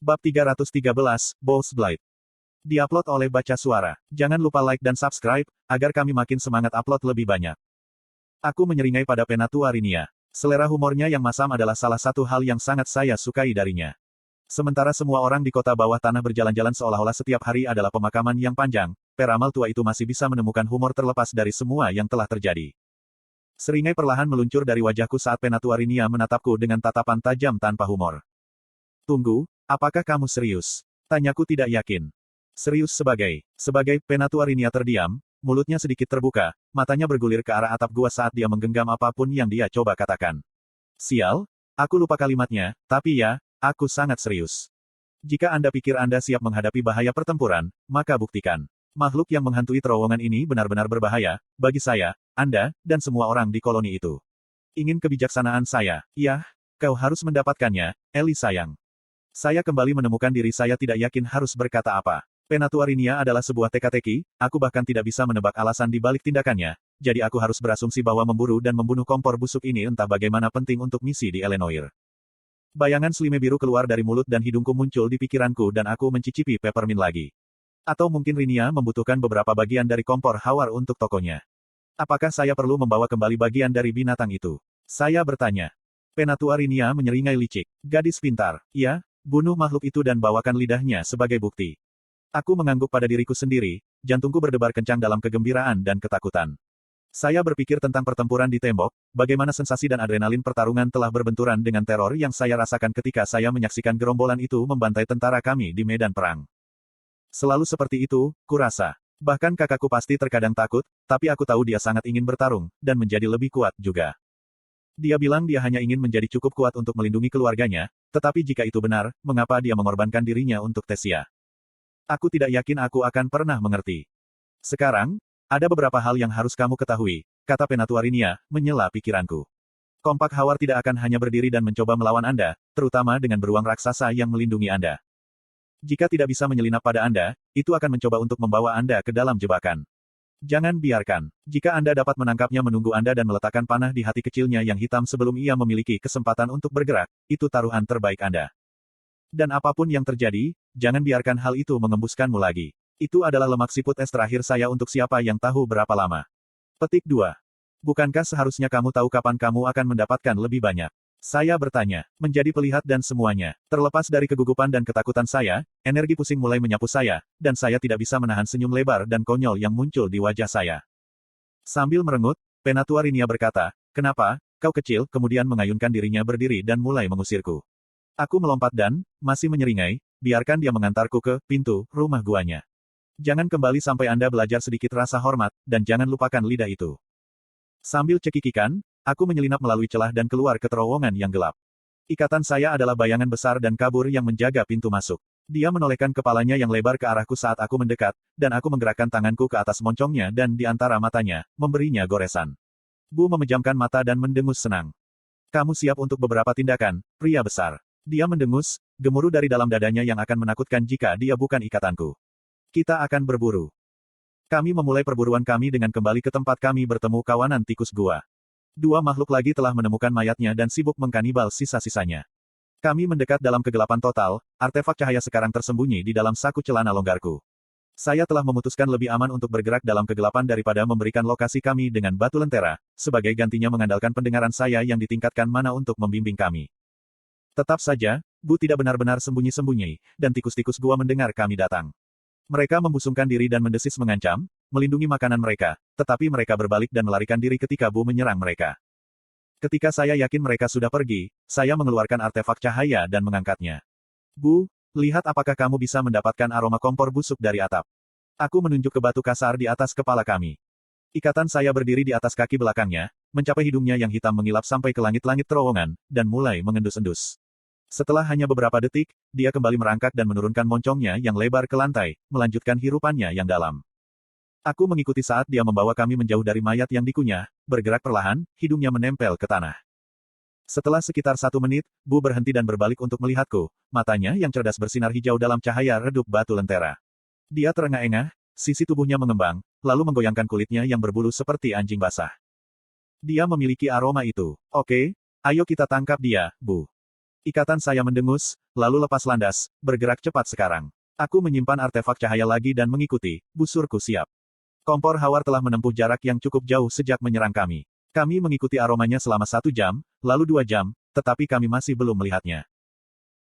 Bab 313, Bow's Blight. Diupload oleh Baca Suara. Jangan lupa like dan subscribe, agar kami makin semangat upload lebih banyak. Aku menyeringai pada Penatua Rinia. Selera humornya yang masam adalah salah satu hal yang sangat saya sukai darinya. Sementara semua orang di kota bawah tanah berjalan-jalan seolah-olah setiap hari adalah pemakaman yang panjang, peramal tua itu masih bisa menemukan humor terlepas dari semua yang telah terjadi. Seringai perlahan meluncur dari wajahku saat Penatua Rinia menatapku dengan tatapan tajam tanpa humor. Tunggu, apakah kamu serius? Tanyaku tidak yakin. Serius sebagai Penatua Rinia terdiam, mulutnya sedikit terbuka, matanya bergulir ke arah atap gua saat dia menggenggam apapun yang dia coba katakan. Sial, aku lupa kalimatnya, tapi ya, aku sangat serius. Jika Anda pikir Anda siap menghadapi bahaya pertempuran, maka buktikan. Makhluk yang menghantui terowongan ini benar-benar berbahaya, bagi saya, Anda, dan semua orang di koloni itu. Ingin kebijaksanaan saya? Yah, kau harus mendapatkannya, Eli sayang. Saya kembali menemukan diri saya tidak yakin harus berkata apa. Penatua Rinia adalah sebuah teka-teki, aku bahkan tidak bisa menebak alasan di balik tindakannya, jadi aku harus berasumsi bahwa memburu dan membunuh kompor busuk ini entah bagaimana penting untuk misi di Elenoir. Bayangan Slime biru keluar dari mulut dan hidungku muncul di pikiranku dan aku mencicipi peppermint lagi. Atau mungkin Rinia membutuhkan beberapa bagian dari kompor hawar untuk tokonya. Apakah saya perlu membawa kembali bagian dari binatang itu? Saya bertanya. Penatua Rinia menyeringai licik. Gadis pintar, ya, bunuh makhluk itu dan bawakan lidahnya sebagai bukti. Aku mengangguk pada diriku sendiri, jantungku berdebar kencang dalam kegembiraan dan ketakutan. Saya berpikir tentang pertempuran di tembok, bagaimana sensasi dan adrenalin pertarungan telah berbenturan dengan teror yang saya rasakan ketika saya menyaksikan gerombolan itu membantai tentara kami di medan perang. Selalu seperti itu, kurasa. Bahkan kakakku pasti terkadang takut, tapi aku tahu dia sangat ingin bertarung, dan menjadi lebih kuat juga. Dia bilang dia hanya ingin menjadi cukup kuat untuk melindungi keluarganya, tetapi jika itu benar, mengapa dia mengorbankan dirinya untuk Tessia? Aku tidak yakin aku akan pernah mengerti. Sekarang, ada beberapa hal yang harus kamu ketahui, kata Penatua Rinia, menyela pikiranku. Kompak Hawar tidak akan hanya berdiri dan mencoba melawan Anda, terutama dengan beruang raksasa yang melindungi Anda. Jika tidak bisa menyelinap pada Anda, itu akan mencoba untuk membawa Anda ke dalam jebakan. Jangan biarkan. Jika Anda dapat menangkapnya menunggu Anda dan meletakkan panah di hati kecilnya yang hitam sebelum ia memiliki kesempatan untuk bergerak, itu taruhan terbaik Anda. Dan apapun yang terjadi, jangan biarkan hal itu mengembuskanmu lagi. Itu adalah lemak siput es terakhir saya untuk siapa yang tahu berapa lama. Petik 2. Bukankah seharusnya kamu tahu kapan kamu akan mendapatkan lebih banyak? Saya bertanya, menjadi pelihat dan semuanya. Terlepas dari kegugupan dan ketakutan saya, energi pusing mulai menyapu saya, dan saya tidak bisa menahan senyum lebar dan konyol yang muncul di wajah saya. Sambil merengut, Penatua Rinia berkata, kenapa, kau kecil, kemudian mengayunkan dirinya berdiri dan mulai mengusirku. Aku melompat dan, masih menyeringai, biarkan dia mengantarku ke pintu rumah guanya. Jangan kembali sampai Anda belajar sedikit rasa hormat, dan jangan lupakan lidah itu. Sambil cekikikan, aku menyelinap melalui celah dan keluar ke terowongan yang gelap. Ikatan saya adalah bayangan besar dan kabur yang menjaga pintu masuk. Dia menolehkan kepalanya yang lebar ke arahku saat aku mendekat, dan aku menggerakkan tanganku ke atas moncongnya dan di antara matanya, memberinya goresan. Bu memejamkan mata dan mendengus senang. Kamu siap untuk beberapa tindakan, pria besar. Dia mendengus, gemuruh dari dalam dadanya yang akan menakutkan jika dia bukan ikatanku. Kita akan berburu. Kami memulai perburuan kami dengan kembali ke tempat kami bertemu kawanan tikus gua. Dua makhluk lagi telah menemukan mayatnya dan sibuk mengkanibal sisa-sisanya. Kami mendekat dalam kegelapan total, artefak cahaya sekarang tersembunyi di dalam saku celana longgarku. Saya telah memutuskan lebih aman untuk bergerak dalam kegelapan daripada memberikan lokasi kami dengan batu lentera, sebagai gantinya mengandalkan pendengaran saya yang ditingkatkan mana untuk membimbing kami. Tetap saja, Bu tidak benar-benar sembunyi-sembunyi, dan tikus-tikus gua mendengar kami datang. Mereka membusungkan diri dan mendesis mengancam, melindungi makanan mereka, tetapi mereka berbalik dan melarikan diri ketika Bu menyerang mereka. Ketika saya yakin mereka sudah pergi, saya mengeluarkan artefak cahaya dan mengangkatnya. Bu, lihat apakah kamu bisa mendapatkan aroma kompor busuk dari atap. Aku menunjuk ke batu kasar di atas kepala kami. Ikatan saya berdiri di atas kaki belakangnya, mencapai hidungnya yang hitam mengilap sampai ke langit-langit terowongan, dan mulai mengendus-endus. Setelah hanya beberapa detik, dia kembali merangkak dan menurunkan moncongnya yang lebar ke lantai, melanjutkan hirupannya yang dalam. Aku mengikuti saat dia membawa kami menjauh dari mayat yang dikunyah, bergerak perlahan, hidungnya menempel ke tanah. Setelah sekitar 1 menit, Bu berhenti dan berbalik untuk melihatku, matanya yang cerdas bersinar hijau dalam cahaya redup batu lentera. Dia terengah-engah, sisi tubuhnya mengembang, lalu menggoyangkan kulitnya yang berbulu seperti anjing basah. Dia memiliki aroma itu. Oke, ayo kita tangkap dia, Bu. Ikatan saya mendengus, lalu lepas landas, bergerak cepat sekarang. Aku menyimpan artefak cahaya lagi dan mengikuti, busurku siap. Kompor Hawar telah menempuh jarak yang cukup jauh sejak menyerang kami. Kami mengikuti aromanya selama 1 jam, lalu 2 jam, tetapi kami masih belum melihatnya.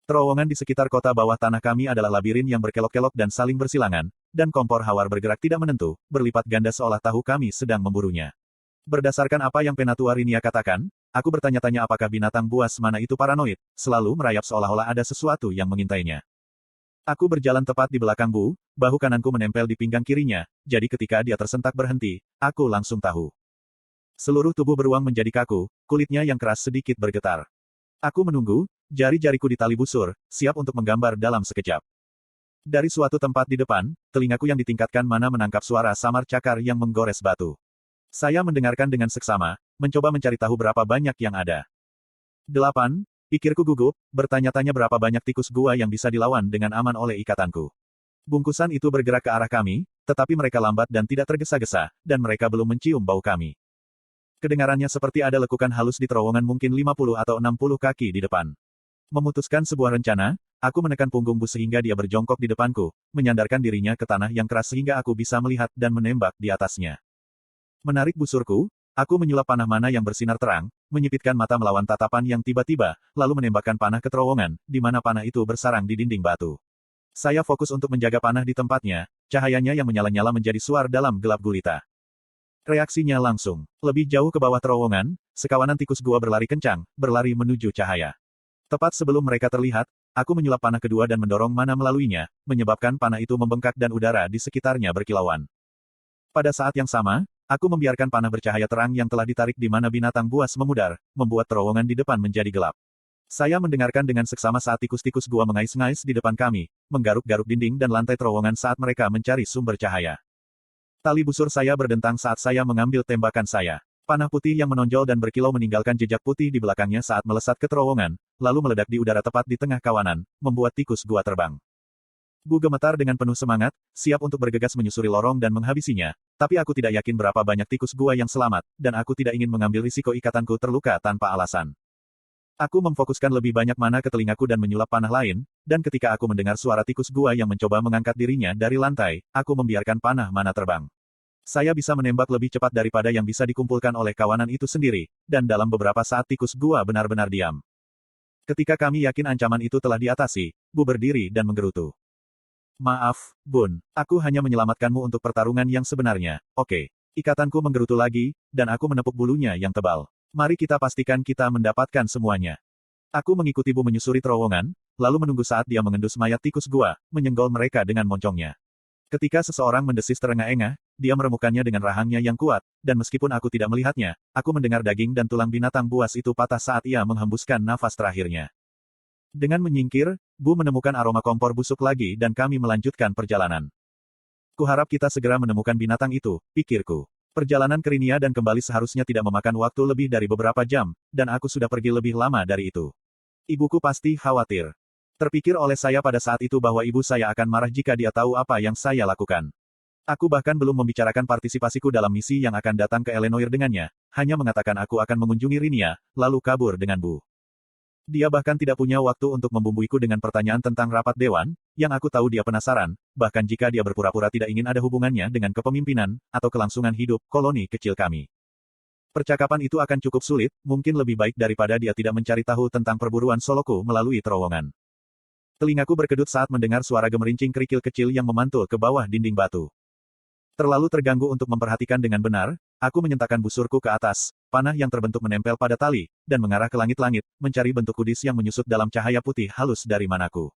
Terowongan di sekitar kota bawah tanah kami adalah labirin yang berkelok-kelok dan saling bersilangan, dan kompor Hawar bergerak tidak menentu, berlipat ganda seolah tahu kami sedang memburunya. Berdasarkan apa yang Penatua Rinia katakan, aku bertanya-tanya apakah binatang buas mana itu paranoid, selalu merayap seolah-olah ada sesuatu yang mengintainya. Aku berjalan tepat di belakang Bu, bahu kananku menempel di pinggang kirinya, jadi ketika dia tersentak berhenti, aku langsung tahu. Seluruh tubuh beruang menjadi kaku, kulitnya yang keras sedikit bergetar. Aku menunggu, jari-jariku di tali busur, siap untuk menggambar dalam sekejap. Dari suatu tempat di depan, telingaku yang ditingkatkan mana menangkap suara samar cakar yang menggores batu. Saya mendengarkan dengan seksama, mencoba mencari tahu berapa banyak yang ada. 8, pikirku gugup, bertanya-tanya berapa banyak tikus gua yang bisa dilawan dengan aman oleh ikatanku. Bungkusan itu bergerak ke arah kami, tetapi mereka lambat dan tidak tergesa-gesa, dan mereka belum mencium bau kami. Kedengarannya seperti ada lekukan halus di terowongan mungkin 50 atau 60 kaki di depan. Memutuskan sebuah rencana, aku menekan punggung Bu sehingga dia berjongkok di depanku, menyandarkan dirinya ke tanah yang keras sehingga aku bisa melihat dan menembak di atasnya. Menarik busurku, aku menyulap panah mana yang bersinar terang, menyipitkan mata melawan tatapan yang tiba-tiba, lalu menembakkan panah ke terowongan, di mana panah itu bersarang di dinding batu. Saya fokus untuk menjaga panah di tempatnya, cahayanya yang menyala-nyala menjadi suar dalam gelap gulita. Reaksinya langsung. Lebih jauh ke bawah terowongan, sekawanan tikus gua berlari kencang, berlari menuju cahaya. Tepat sebelum mereka terlihat, aku menyulap panah kedua dan mendorong mana melaluinya, menyebabkan panah itu membengkak dan udara di sekitarnya berkilauan. Pada saat yang sama, aku membiarkan panah bercahaya terang yang telah ditarik di mana binatang buas memudar, membuat terowongan di depan menjadi gelap. Saya mendengarkan dengan seksama saat tikus-tikus gua mengais-ngais di depan kami, menggaruk-garuk dinding dan lantai terowongan saat mereka mencari sumber cahaya. Tali busur saya berdentang saat saya mengambil tembakan saya. Panah putih yang menonjol dan berkilau meninggalkan jejak putih di belakangnya saat melesat ke terowongan, lalu meledak di udara tepat di tengah kawanan, membuat tikus gua terbang. Bu gemetar dengan penuh semangat, siap untuk bergegas menyusuri lorong dan menghabisinya, tapi aku tidak yakin berapa banyak tikus gua yang selamat, dan aku tidak ingin mengambil risiko ikatanku terluka tanpa alasan. Aku memfokuskan lebih banyak mana ke telingaku dan menyulap panah lain, dan ketika aku mendengar suara tikus gua yang mencoba mengangkat dirinya dari lantai, aku membiarkan panah mana terbang. Saya bisa menembak lebih cepat daripada yang bisa dikumpulkan oleh kawanan itu sendiri, dan dalam beberapa saat tikus gua benar-benar diam. Ketika kami yakin ancaman itu telah diatasi, Bu berdiri dan menggerutu. Maaf, Bun, aku hanya menyelamatkanmu untuk pertarungan yang sebenarnya, oke. Ikatanku menggerutu lagi, dan aku menepuk bulunya yang tebal. Mari kita pastikan kita mendapatkan semuanya. Aku mengikuti Bu menyusuri terowongan, lalu menunggu saat dia mengendus mayat tikus gua, menyenggol mereka dengan moncongnya. Ketika seseorang mendesis terengah-engah, dia meremukkannya dengan rahangnya yang kuat, dan meskipun aku tidak melihatnya, aku mendengar daging dan tulang binatang buas itu patah saat ia menghembuskan nafas terakhirnya. Dengan menyingkir, Bu menemukan aroma kompor busuk lagi dan kami melanjutkan perjalanan. Kuharap kita segera menemukan binatang itu, pikirku. Perjalanan ke Rinia dan kembali seharusnya tidak memakan waktu lebih dari beberapa jam, dan aku sudah pergi lebih lama dari itu. Ibuku pasti khawatir. Terpikir oleh saya pada saat itu bahwa ibu saya akan marah jika dia tahu apa yang saya lakukan. Aku bahkan belum membicarakan partisipasiku dalam misi yang akan datang ke Elenoir dengannya, hanya mengatakan aku akan mengunjungi Rinia, lalu kabur dengan Bu. Dia bahkan tidak punya waktu untuk membumbuiku dengan pertanyaan tentang rapat dewan, yang aku tahu dia penasaran, bahkan jika dia berpura-pura tidak ingin ada hubungannya dengan kepemimpinan, atau kelangsungan hidup koloni kecil kami. Percakapan itu akan cukup sulit, mungkin lebih baik daripada dia tidak mencari tahu tentang perburuan soloku melalui terowongan. Telingaku berkedut saat mendengar suara gemerincing kerikil kecil yang memantul ke bawah dinding batu. Terlalu terganggu untuk memperhatikan dengan benar, aku menyentakkan busurku ke atas, panah yang terbentuk menempel pada tali, dan mengarah ke langit-langit, mencari bentuk kudis yang menyusut dalam cahaya putih halus dari manaku.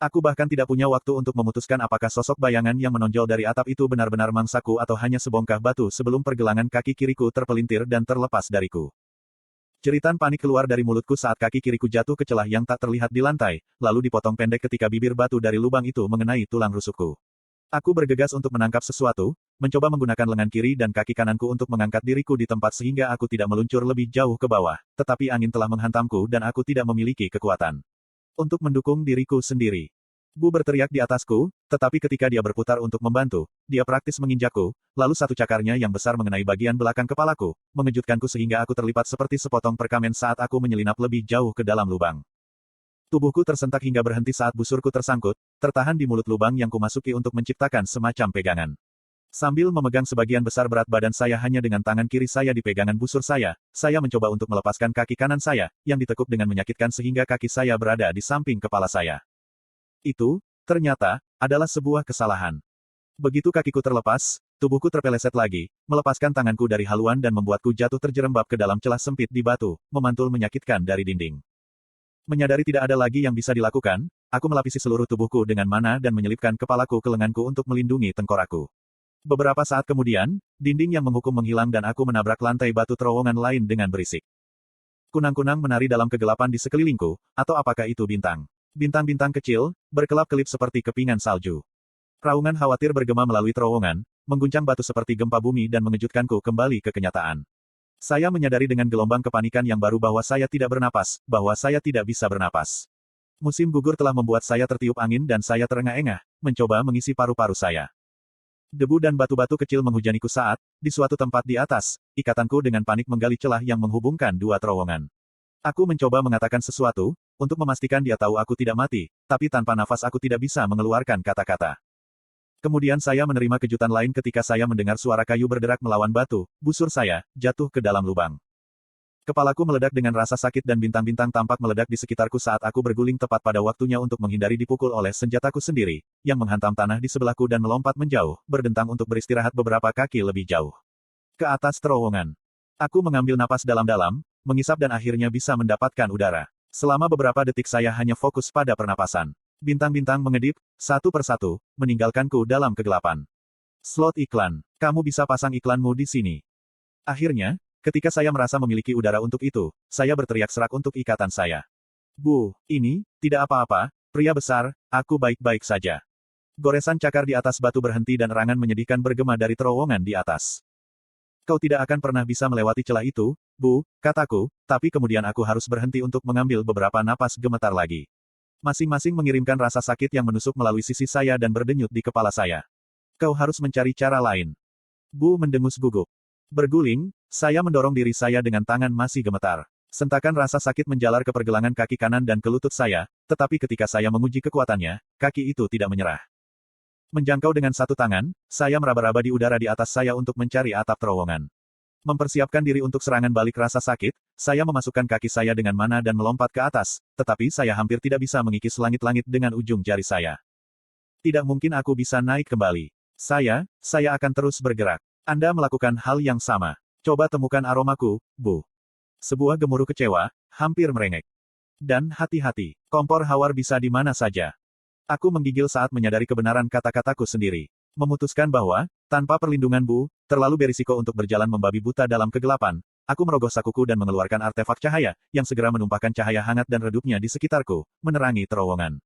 Aku bahkan tidak punya waktu untuk memutuskan apakah sosok bayangan yang menonjol dari atap itu benar-benar mangsaku atau hanya sebongkah batu sebelum pergelangan kaki kiriku terpelintir dan terlepas dariku. Jeritan panik keluar dari mulutku saat kaki kiriku jatuh ke celah yang tak terlihat di lantai, lalu dipotong pendek ketika bibir batu dari lubang itu mengenai tulang rusukku. Aku bergegas untuk menangkap sesuatu, mencoba menggunakan lengan kiri dan kaki kananku untuk mengangkat diriku di tempat sehingga aku tidak meluncur lebih jauh ke bawah, tetapi angin telah menghantamku dan aku tidak memiliki kekuatan untuk mendukung diriku sendiri. Bu berteriak di atasku, tetapi ketika dia berputar untuk membantu, dia praktis menginjakku, lalu satu cakarnya yang besar mengenai bagian belakang kepalaku, mengejutkanku sehingga aku terlipat seperti sepotong perkamen saat aku menyelinap lebih jauh ke dalam lubang. Tubuhku tersentak hingga berhenti saat busurku tersangkut, tertahan di mulut lubang yang kumasuki untuk menciptakan semacam pegangan. Sambil memegang sebagian besar berat badan saya hanya dengan tangan kiri saya di pegangan busur saya mencoba untuk melepaskan kaki kanan saya, yang ditekuk dengan menyakitkan sehingga kaki saya berada di samping kepala saya. Itu, ternyata, adalah sebuah kesalahan. Begitu kakiku terlepas, tubuhku terpeleset lagi, melepaskan tanganku dari haluan dan membuatku jatuh terjerembab ke dalam celah sempit di batu, memantul menyakitkan dari dinding. Menyadari tidak ada lagi yang bisa dilakukan, aku melapisi seluruh tubuhku dengan mana dan menyelipkan kepalaku ke lenganku untuk melindungi tengkorakku. Beberapa saat kemudian, dinding yang menghukum menghilang dan aku menabrak lantai batu terowongan lain dengan berisik. Kunang-kunang menari dalam kegelapan di sekelilingku, atau apakah itu bintang? Bintang-bintang kecil, berkelap-kelip seperti kepingan salju. Raungan khawatir bergema melalui terowongan, mengguncang batu seperti gempa bumi dan mengejutkanku kembali ke kenyataan. Saya menyadari dengan gelombang kepanikan yang baru bahwa saya tidak bernapas, bahwa saya tidak bisa bernapas. Musim gugur telah membuat saya tertiup angin dan saya terengah-engah, mencoba mengisi paru-paru saya. Debu dan batu-batu kecil menghujaniku saat, di suatu tempat di atas, ikatanku dengan panik menggali celah yang menghubungkan dua terowongan. Aku mencoba mengatakan sesuatu, untuk memastikan dia tahu aku tidak mati, tapi tanpa nafas aku tidak bisa mengeluarkan kata-kata. Kemudian saya menerima kejutan lain ketika saya mendengar suara kayu berderak melawan batu, busur saya, jatuh ke dalam lubang. Kepalaku meledak dengan rasa sakit dan bintang-bintang tampak meledak di sekitarku saat aku berguling tepat pada waktunya untuk menghindari dipukul oleh senjataku sendiri, yang menghantam tanah di sebelahku dan melompat menjauh, berdentang untuk beristirahat beberapa kaki lebih jauh. Ke atas terowongan. Aku mengambil napas dalam-dalam, mengisap dan akhirnya bisa mendapatkan udara. Selama beberapa detik saya hanya fokus pada pernapasan. Bintang-bintang mengedip, satu persatu, meninggalkanku dalam kegelapan. Slot iklan. Kamu bisa pasang iklanmu di sini. Akhirnya, ketika saya merasa memiliki udara untuk itu, saya berteriak serak untuk ikatan saya. Bu, ini, tidak apa-apa, pria besar, aku baik-baik saja. Goresan cakar di atas batu berhenti dan erangan menyedihkan bergema dari terowongan di atas. Kau tidak akan pernah bisa melewati celah itu, Bu, kataku, tapi kemudian aku harus berhenti untuk mengambil beberapa napas gemetar lagi. Masing-masing mengirimkan rasa sakit yang menusuk melalui sisi saya dan berdenyut di kepala saya. Kau harus mencari cara lain. Bu mendengus gugup. Berguling, saya mendorong diri saya dengan tangan masih gemetar. Sentakan rasa sakit menjalar ke pergelangan kaki kanan dan ke lutut saya, tetapi ketika saya menguji kekuatannya, kaki itu tidak menyerah. Menjangkau dengan satu tangan, saya meraba-raba di udara di atas saya untuk mencari atap terowongan. Mempersiapkan diri untuk serangan balik rasa sakit, saya memasukkan kaki saya dengan mana dan melompat ke atas, tetapi saya hampir tidak bisa mengikis langit-langit dengan ujung jari saya. Tidak mungkin aku bisa naik kembali. Saya akan terus bergerak. Anda melakukan hal yang sama. Coba temukan aromaku, Bu. Sebuah gemuruh kecewa, hampir merengek. Dan hati-hati, kompor hawar bisa di mana saja. Aku menggigil saat menyadari kebenaran kata-kataku sendiri. Memutuskan bahwa, tanpa perlindungan Bu, terlalu berisiko untuk berjalan membabi buta dalam kegelapan, aku merogoh sakuku dan mengeluarkan artefak cahaya, yang segera menumpahkan cahaya hangat dan redupnya di sekitarku, menerangi terowongan.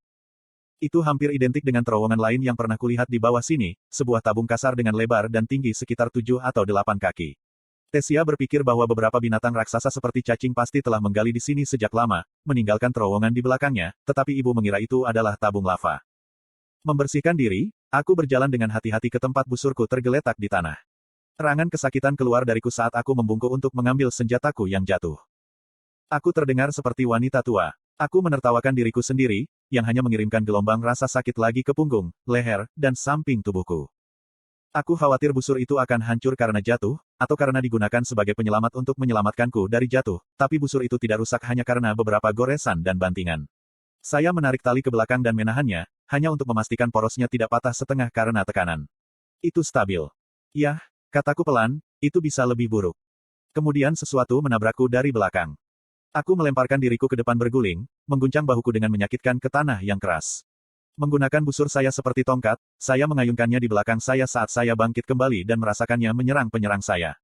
Itu hampir identik dengan terowongan lain yang pernah kulihat di bawah sini, sebuah tabung kasar dengan lebar dan tinggi sekitar 7 atau 8 kaki. Tessia berpikir bahwa beberapa binatang raksasa seperti cacing pasti telah menggali di sini sejak lama, meninggalkan terowongan di belakangnya, tetapi ibu mengira itu adalah tabung lava. Membersihkan diri, aku berjalan dengan hati-hati ke tempat busurku tergeletak di tanah. Erangan kesakitan keluar dariku saat aku membungkuk untuk mengambil senjataku yang jatuh. Aku terdengar seperti wanita tua. Aku menertawakan diriku sendiri, yang hanya mengirimkan gelombang rasa sakit lagi ke punggung, leher, dan samping tubuhku. Aku khawatir busur itu akan hancur karena jatuh, atau karena digunakan sebagai penyelamat untuk menyelamatkanku dari jatuh, tapi busur itu tidak rusak hanya karena beberapa goresan dan bantingan. Saya menarik tali ke belakang dan menahannya, hanya untuk memastikan porosnya tidak patah setengah karena tekanan. Itu stabil. Yah, kataku pelan, itu bisa lebih buruk. Kemudian sesuatu menabrakku dari belakang. Aku melemparkan diriku ke depan berguling, mengguncang bahuku dengan menyakitkan ke tanah yang keras. Menggunakan busur saya seperti tongkat, saya mengayunkannya di belakang saya saat saya bangkit kembali dan merasakannya menyerang penyerang saya.